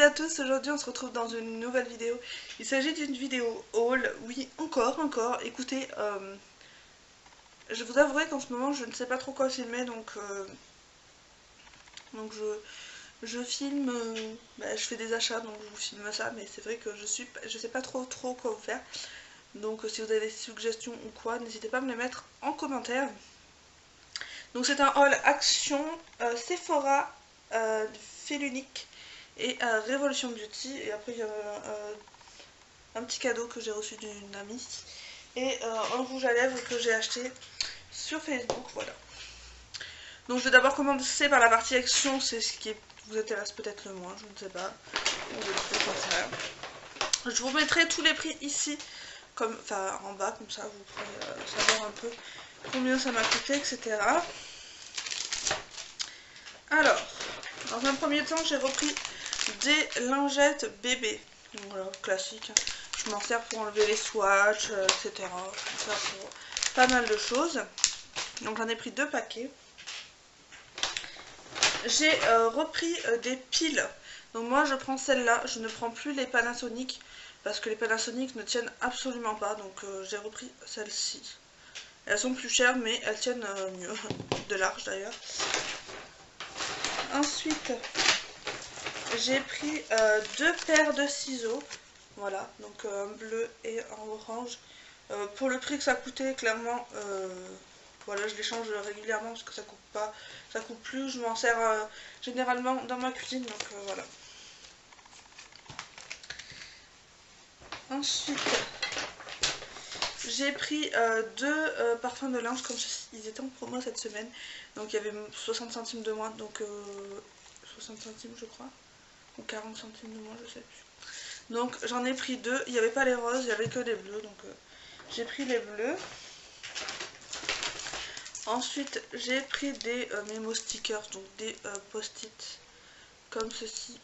à tous, aujourd'hui on se retrouve dans une nouvelle vidéo. Il s'agit d'une vidéo haul, oui, encore. Écoutez, je vous avouerai qu'en ce moment je ne sais pas trop quoi filmer, donc je filme, je fais des achats, donc je vous filme ça, mais c'est vrai que je sais pas trop quoi vous faire. Donc si vous avez des suggestions ou quoi, n'hésitez pas à me les mettre en commentaire. Donc c'est un haul Action, Sephora, Félunique et Révolution Beauty. Et après il y a un petit cadeau que j'ai reçu d'une amie. Et un rouge à lèvres que j'ai acheté sur Facebook, voilà. Donc je vais d'abord commencer par la partie Action, c'est ce qui vous intéresse peut-être le moins, je ne sais pas. Je vous mettrai tous les prix ici, enfin en bas, comme ça vous pourrez savoir un peu combien ça m'a coûté, etc. Alors, dans un premier temps, j'ai repris des lingettes bébé. Donc voilà, classique. Je m'en sers pour enlever les swatchs, etc. Je m'en sers pour pas mal de choses. Donc j'en ai pris 2 paquets. J'ai repris des piles. Donc moi je prends celle-là, je ne prends plus les Panasonic parce que les Panasonic ne tiennent absolument pas. Donc j'ai repris celle-ci. Elles sont plus chères mais elles tiennent mieux, de large d'ailleurs. Ensuite, j'ai pris 2 paires de ciseaux, voilà, donc un bleu et un orange. Pour le prix que ça coûtait, clairement, voilà, je les change régulièrement parce que ça coupe pas, ça coupe plus. Je m'en sers généralement dans ma cuisine, donc voilà. Ensuite, j'ai pris 2 parfums de linge comme ceci. Ils étaient en promo cette semaine, donc il y avait 60 centimes de moins, donc 60 centimes je crois, ou 40 centimes de moins, je sais plus. Donc j'en ai pris 2, il n'y avait pas les roses, il n'y avait que les bleus, donc j'ai pris les bleus. Ensuite j'ai pris des mémo stickers, donc des post-it comme ceci,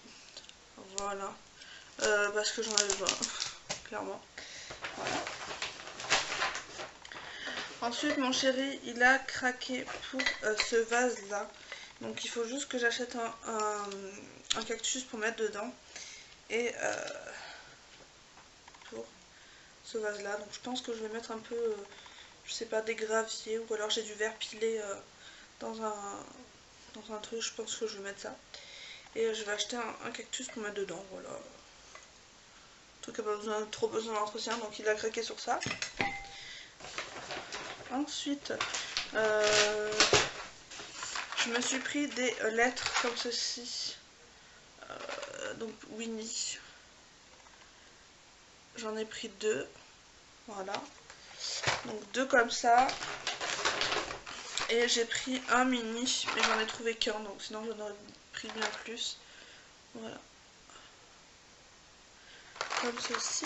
voilà, parce que j'en avais besoin, clairement, voilà. Ensuite mon chéri il a craqué pour ce vase là, donc il faut juste que j'achète un cactus pour mettre dedans, et pour ce vase là, donc je pense que je vais mettre un peu, je sais pas, des graviers, ou alors j'ai du verre pilé dans un truc, je pense que je vais mettre ça. Et je vais acheter un cactus pour mettre dedans, voilà. Un truc qui n'a pas trop besoin d'entretien, donc il a craqué sur ça. Ensuite, je me suis pris des lettres comme ceci. Donc Winnie. J'en ai pris 2. Voilà. Donc 2 comme ça. Et j'ai pris un mini, mais j'en ai trouvé qu'un, donc sinon j'en aurais pris bien plus. Voilà. Comme ceci.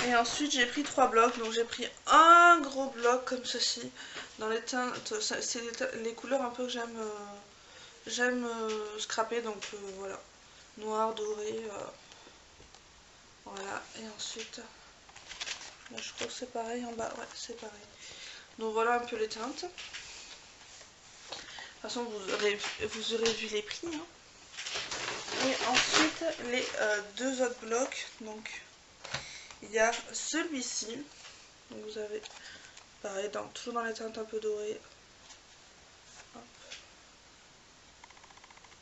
Et ensuite j'ai pris 3 blocs, donc j'ai pris un gros bloc comme ceci, dans les teintes, c'est les couleurs un peu que j'aime scraper, donc voilà, noir, doré, voilà. Et ensuite, là je crois que c'est pareil en bas, ouais c'est pareil. Donc voilà un peu les teintes. De toute façon vous aurez vu les prix, hein. Et ensuite les 2 autres blocs, donc il y a celui-ci, donc vous avez pareil, toujours dans les teintes un peu dorées. Hop.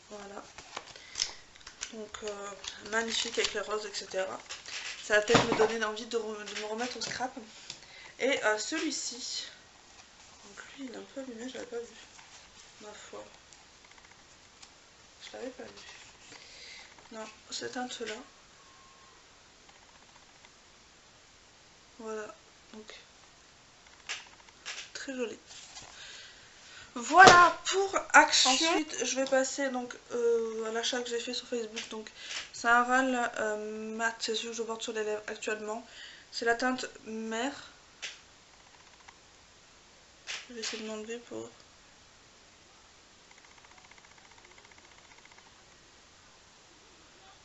Voilà. Donc magnifique avec les roses, etc. Ça va peut-être me donner envie de me remettre au scrap. Et celui-ci, donc lui il est un peu allumé, je l'avais pas vu. Ma foi. Je l'avais pas vu. Non, cette teinte là. Voilà, donc très joli. Voilà pour Action. Ensuite je vais passer donc à l'achat que j'ai fait sur Facebook. Donc c'est un râle mat, c'est celui que je porte sur les lèvres actuellement. C'est la teinte Mer. Je vais essayer de m'enlever pour...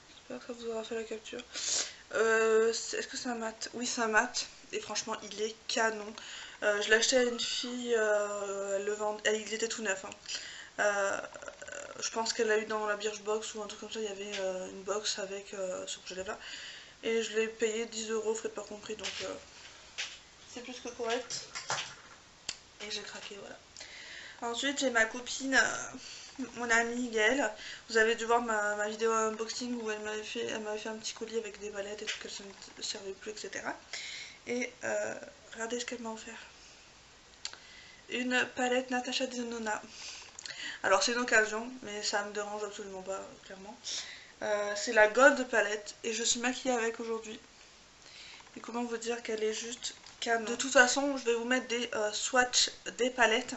J'espère que ça vous aura fait la capture. Est-ce que c'est un mat? Oui, c'est un mat. Et franchement, il est canon. Je l'ai acheté à une fille, il était tout neuf. Hein. Je pense qu'elle l'a eu dans la Birchbox ou un truc comme ça, il y avait une box avec ce rouge à lèvres là. Et je l'ai payé 10 €, frais pas compris, donc c'est plus que correct. Et j'ai craqué, voilà. Ensuite, j'ai ma copine, mon amie Gaëlle. Vous avez dû voir ma vidéo unboxing où elle m'avait fait un petit colis avec des palettes et tout, que ça ne servait plus, etc. Et regardez ce qu'elle m'a offert. Une palette Natasha Denona. Alors c'est une occasion, mais ça me dérange absolument pas, clairement. C'est la Gold palette et je suis maquillée avec aujourd'hui. Et comment vous dire qu'elle est juste canon. De toute façon, je vais vous mettre des swatchs des palettes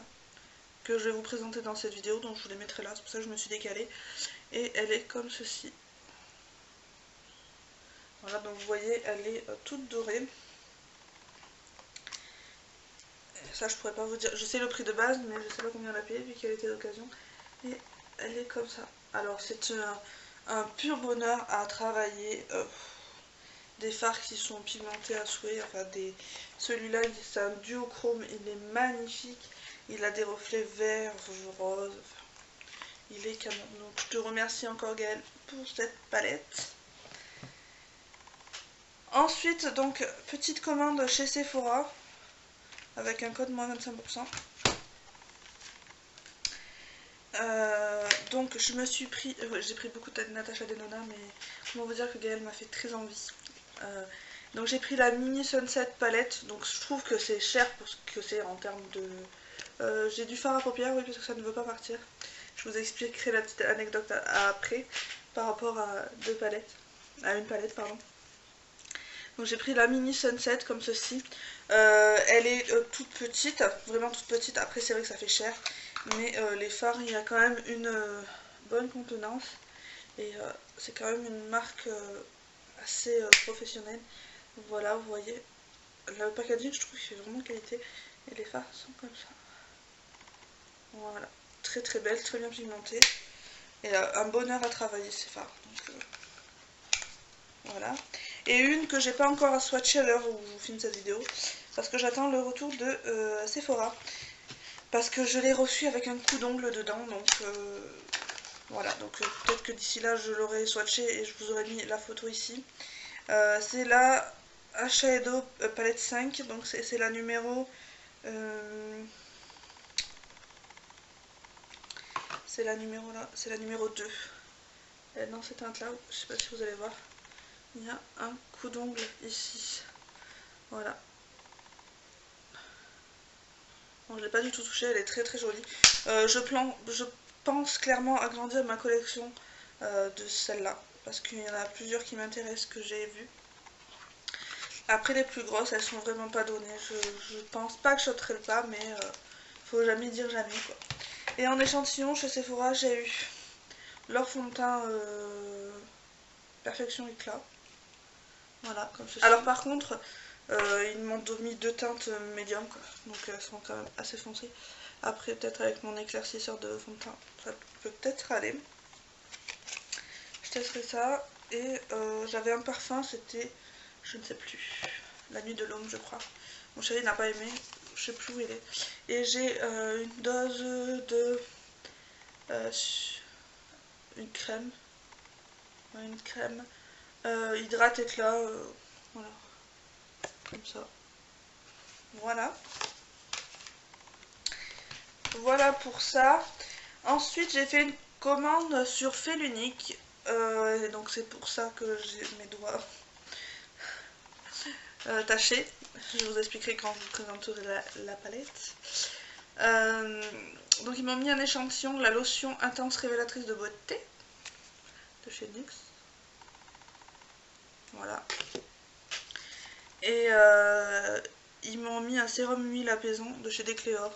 que je vais vous présenter dans cette vidéo, donc je vous les mettrai là, c'est pour ça que je me suis décalée. Et elle est comme ceci. Voilà, donc vous voyez, elle est toute dorée. Et ça, je pourrais pas vous dire, je sais le prix de base, mais je sais pas combien elle a payé vu qu'elle était d'occasion. Et elle est comme ça. Alors c'est un pur bonheur à travailler. Des fards qui sont pigmentés à souhait, enfin celui-là c'est un duochrome, il est magnifique, il a des reflets verts, roses, enfin, il est canon. Donc je te remercie encore Gaëlle pour cette palette. Ensuite donc petite commande chez Sephora avec un code moins 25%. Donc je me suis pris, j'ai pris beaucoup de Natasha Denona, mais comment vous dire que Gaëlle m'a fait très envie. Donc j'ai pris la mini Sunset palette, donc je trouve que c'est cher pour ce que c'est en termes de... j'ai du fard à paupières, oui, parce que ça ne veut pas partir. Je vous expliquerai la petite anecdote après par rapport à une palette, pardon. Donc j'ai pris la mini Sunset comme ceci. Elle est toute petite, vraiment toute petite. Après c'est vrai que ça fait cher, mais les fards, il y a quand même une bonne contenance. Et c'est quand même une marque assez professionnelle. Voilà, vous voyez, le packaging, je trouve qu'il fait vraiment qualité. Et les fards sont comme ça. Voilà, très très belle, très bien pigmentée. Et un bonheur à travailler ces fards. Donc, voilà. Et une que j'ai pas encore à swatcher à l'heure où je vous filme cette vidéo, parce que j'attends le retour de Sephora. Parce que je l'ai reçu avec un coup d'ongle dedans, donc voilà. Donc peut-être que d'ici là je l'aurai swatché et je vous aurai mis la photo ici. C'est la Eyeshadow palette 5, donc c'est la numéro... c'est la numéro là, c'est la numéro 2. Dans cette teinte là, je sais pas si vous allez voir, il y a un coup d'ongle ici. Voilà. Bon, je l'ai pas du tout touchée, elle est très très jolie. Je pense clairement agrandir ma collection de celle-là, parce qu'il y en a plusieurs qui m'intéressent, que j'ai vues. Après les plus grosses, elles sont vraiment pas données. Je pense pas que je sauterai le pas, mais faut jamais dire jamais quoi. Et en échantillon chez Sephora, j'ai eu leur fond de teint Perfection Éclat. Voilà, comme ceci. Alors par contre, ils m'ont mis deux teintes médium, quoi. Donc elles sont quand même assez foncées. Après peut-être avec mon éclaircisseur de fond de teint, ça peut peut-être aller. Je testerai ça. Et j'avais un parfum, c'était, je ne sais plus, La Nuit de l'Homme je crois. Mon chéri n'a pas aimé, je sais plus où il est. Et j'ai une dose de... une crème. Une crème hydrate éclat. Voilà. Comme ça. Voilà. Voilà pour ça. Ensuite, j'ai fait une commande sur Fait l'Unique. Donc c'est pour ça que j'ai mes doigts tachés. Je vous expliquerai quand je vous présenterai la palette. Donc ils m'ont mis un échantillon de la lotion intense révélatrice de beauté de chez NYX. Voilà. Et ils m'ont mis un sérum huile apaisant de chez Decléor.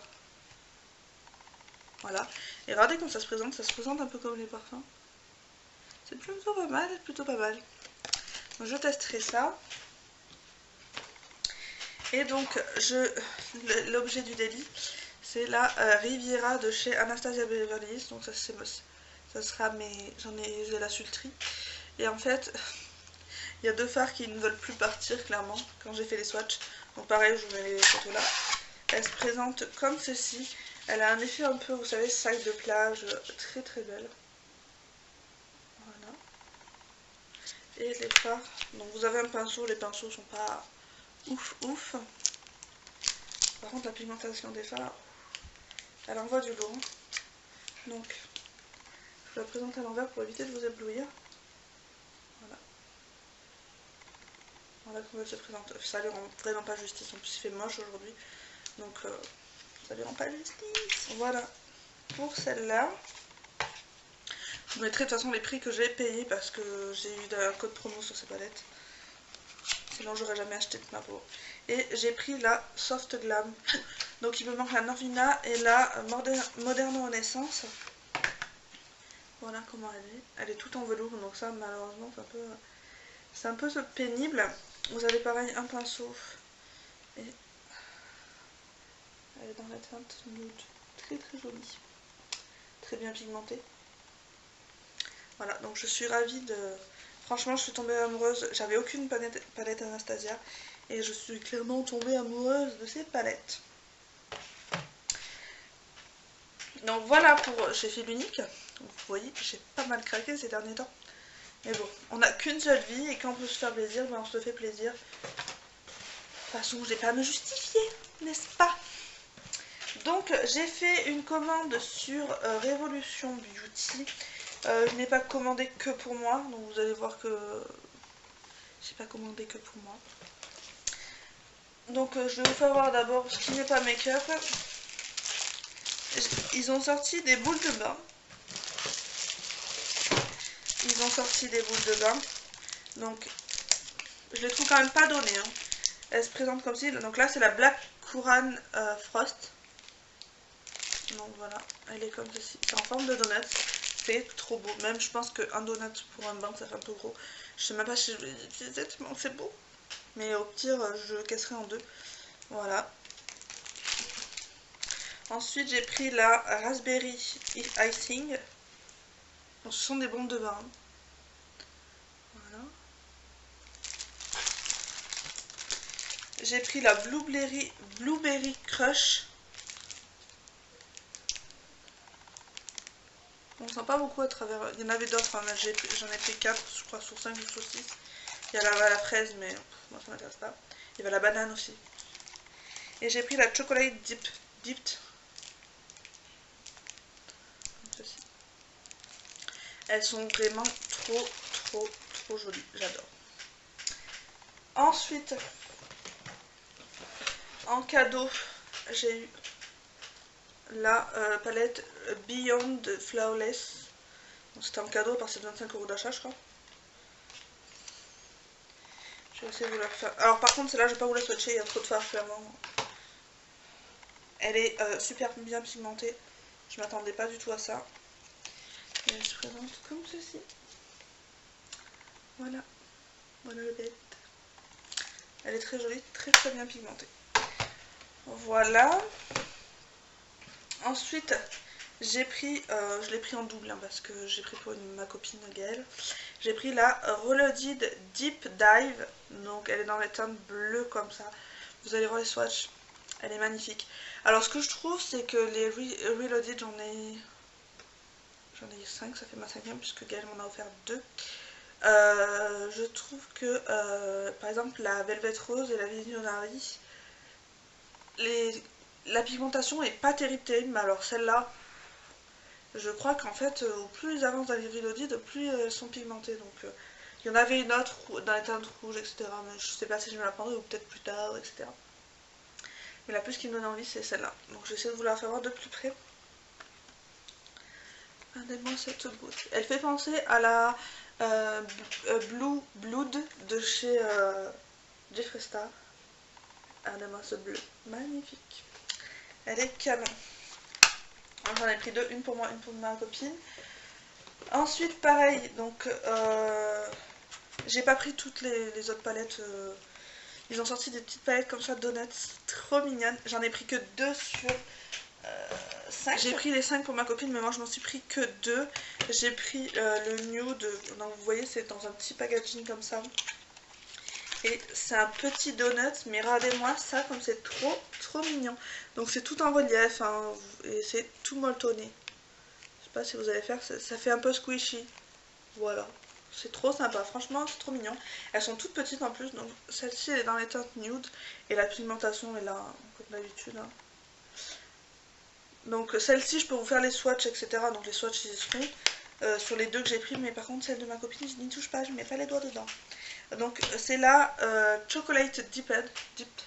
Voilà. Et regardez comment ça se présente un peu comme les parfums. C'est plutôt pas mal, Donc je testerai ça. Et donc l'objet du délit, c'est la Riviera de chez Anastasia Beverly Hills. Donc ça sera j'ai la sultrie. Et en fait, il y a deux fards qui ne veulent plus partir clairement quand j'ai fait les swatchs. Donc pareil, je vous mets les photos là. Elle se présente comme ceci. Elle a un effet un peu, vous savez, sac de plage, très très belle. Voilà. Et les fards, donc vous avez un pinceau, les pinceaux sont pas ouf ouf. Par contre la pigmentation des fards, elle envoie du lourd. Donc je vous la présente à l'envers pour éviter de vous éblouir. Voilà. Voilà comment elle se présente. Ça lui rend vraiment pas justice, en plus il fait moche aujourd'hui. Donc ça lui rend pas justice. Voilà pour celle-là. Je vous mettrai de toute façon les prix que j'ai payés parce que j'ai eu un code promo sur ces palettes. Sinon j'aurais jamais acheté de ma peau. Et j'ai pris la Soft Glam. Donc il me manque la Norvina et la Moderno Renaissance. Voilà comment elle est. Elle est toute en velours, donc ça malheureusement c'est un peu pénible. Vous avez pareil un pinceau. Et elle est dans la teinte nude. Très très jolie. Très bien pigmentée. Voilà, donc je suis ravie de... Franchement, je suis tombée amoureuse. J'avais aucune palette Anastasia. Et je suis clairement tombée amoureuse de ces palettes. Donc voilà pour chez Fil Unique. Vous voyez, j'ai pas mal craqué ces derniers temps. Mais bon, on n'a qu'une seule vie. Et quand on peut se faire plaisir, ben on se fait plaisir. De toute façon, je n'ai pas à me justifier, n'est-ce pas? Donc j'ai fait une commande sur Révolution Beauty. Je n'ai pas commandé que pour moi, donc vous allez voir que j'ai pas commandé que pour moi. Donc je vais vous faire voir d'abord ce qui n'est pas make-up. Ils ont sorti des boules de bain. Donc je les trouve quand même pas données. Hein. Elles se présentent comme ci. Donc là c'est la Black Currant Frost. Donc voilà, elle est comme ceci. C'est en forme de donut. C'est trop beau. Même je pense qu'un donut pour un bain ça fait un peu gros. Je sais même pas si je vais l'utiliser tellement c'est beau. Mais au pire je le casserai en deux. Voilà. Ensuite j'ai pris la Raspberry Icing. Donc, ce sont des bombes de bain. Voilà. J'ai pris la Blueberry Crush. On sent pas beaucoup à travers. Il y en avait d'autres, hein. J'en ai pris 4, je crois, sur 5 ou sur 6. Il y a la fraise, mais moi ça m'intéresse pas. Il y avait la banane aussi. Et j'ai pris la Chocolate Dipped. Comme ceci. Elles sont vraiment trop jolies. J'adore. Ensuite, en cadeau, j'ai eu la palette Beyond Flawless. C'était un cadeau parce que c'est 25 € d'achat, je crois. Je vais essayer de vous la faire. Alors par contre, celle-là, je vais pas vous la swatcher, il y a trop de fard clairement. Elle est super bien pigmentée. Je m'attendais pas du tout à ça. Et elle se présente comme ceci. Voilà. Voilà le bête. Elle est très jolie, très bien pigmentée. Voilà. Ensuite, j'ai pris, je l'ai pris en double hein, parce que j'ai pris pour ma copine Gaëlle. J'ai pris la Reloaded Deep Dive. Donc elle est dans les teintes bleues comme ça. Vous allez voir les swatchs. Elle est magnifique. Alors ce que je trouve c'est que les Reloaded j'en ai eu 5, ça fait ma 5e puisque Gaëlle m'en a offert 2. Je trouve que par exemple la Velvet Rose et la Visionary, la pigmentation est pas terrible, mais alors celle-là, je crois qu'en fait, plus ils avancent dans les Reloaded, plus elles sont pigmentées. Donc il y en avait une autre dans les teintes rouges, etc. Mais je sais pas si je me la prendrai ou peut-être plus tard, etc. Mais la plus qui me donne envie, c'est celle-là. Donc j'essaie de vous la faire voir de plus près. Regardez-moi cette goutte. Elle fait penser à la Blue Blood de chez Jeffree Star. Regardez-moi ce bleu. Magnifique. Elle est canon. J'en ai pris deux, une pour moi, une pour ma copine. Ensuite, pareil, donc j'ai pas pris toutes les autres palettes. Ils ont sorti des petites palettes comme ça, donuts, trop mignonnes. J'en ai pris que 2 sur 5. J'ai pris les 5 pour ma copine, mais moi je m'en suis pris que 2. J'ai pris le nude, donc vous voyez, c'est dans un petit packaging comme ça. Et c'est un petit donut, mais regardez-moi ça comme c'est trop mignon. Donc c'est tout en relief hein, et c'est tout molletonné. Je sais pas si vous allez faire, ça fait un peu squishy. Voilà, c'est trop sympa, franchement c'est trop mignon. Elles sont toutes petites en plus, donc celle-ci elle est dans les teintes nude et la pigmentation est là, hein, comme d'habitude. Hein. Donc celle-ci je peux vous faire les swatchs etc. Donc les swatchs ils y seront sur les deux que j'ai pris, mais par contre celle de ma copine je n'y touche pas, je mets pas les doigts dedans. Donc c'est la Chocolate Dipped. De toute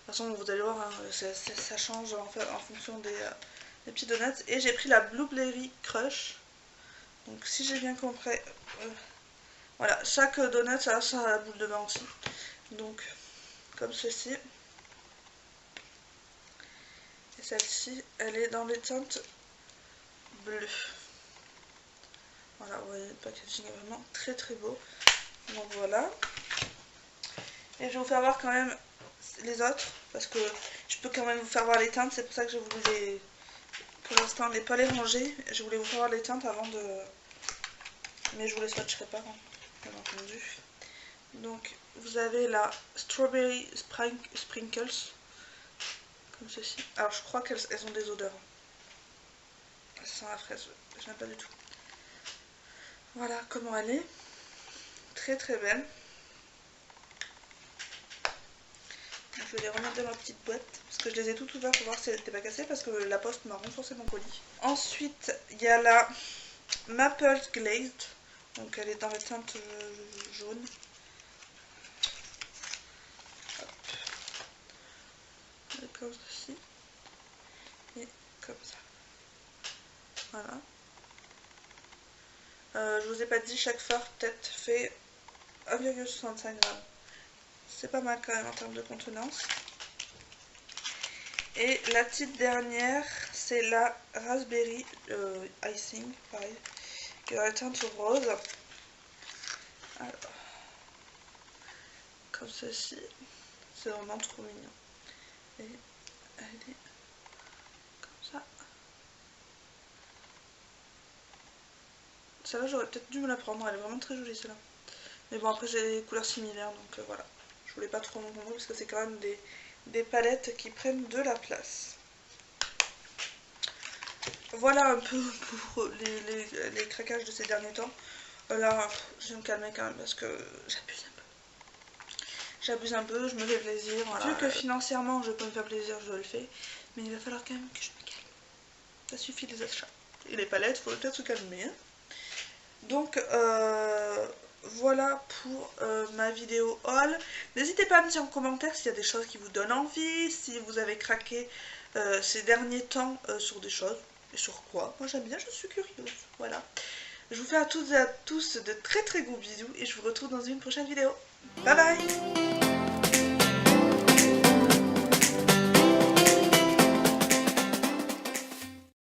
façon vous allez voir, hein, ça change en fonction des petits donuts. Et j'ai pris la Blueberry Crush. Donc si j'ai bien compris, voilà, chaque donut a sa boule de bain aussi. Donc comme ceci. Et celle-ci, elle est dans les teintes bleues. Voilà, vous voyez, le packaging est vraiment très beau. Donc voilà. Et je vais vous faire voir quand même les autres, parce que je peux quand même vous faire voir les teintes, c'est pour ça que je voulu les... Pour l'instant, pas les ranger. Je voulais vous faire voir les teintes avant de... Mais je vous les swatcherai pas, hein, bien entendu. Donc, vous avez la Strawberry Sprinkles, comme ceci. Alors, je crois qu'elles ont des odeurs. Ça sent la fraise, je n'aime pas du tout. Voilà comment elle est. Très belle. Je vais les remettre dans ma petite boîte parce que je les ai toutes ouvertes pour voir si elles n'étaient pas cassées parce que la poste m'a renforcé mon colis. Ensuite, il y a la Maple Glazed. Donc elle est dans les teintes jaunes. Comme ceci. Et comme ça. Voilà. Je vous ai pas dit, chaque fard tête fait 1,65 g. C'est pas mal quand même en termes de contenance. Et la petite dernière, c'est la Raspberry Icing, pareil, qui est dans la teinte rose. Alors, comme ceci, c'est vraiment trop mignon. Et elle est comme ça. Celle-là, j'aurais peut-être dû me la prendre, elle est vraiment très jolie celle-là. Mais bon, après j'ai des couleurs similaires, donc voilà. Je voulais pas trop m'encombrer parce que c'est quand même des palettes qui prennent de la place. Voilà un peu pour les craquages de ces derniers temps. Là, je vais me calmer quand même parce que j'abuse un peu, je me fais plaisir. Voilà. Vu que financièrement je peux me faire plaisir, je le fais. Mais il va falloir quand même que je me calme. Ça suffit les achats. Et les palettes, il faut peut-être se calmer. Hein. Donc voilà pour ma vidéo haul. N'hésitez pas à me dire en commentaire s'il y a des choses qui vous donnent envie, si vous avez craqué ces derniers temps sur des choses. Et sur quoi? Moi j'aime bien, je suis curieuse. Voilà. Je vous fais à toutes et à tous de très gros bisous et je vous retrouve dans une prochaine vidéo. Bye bye!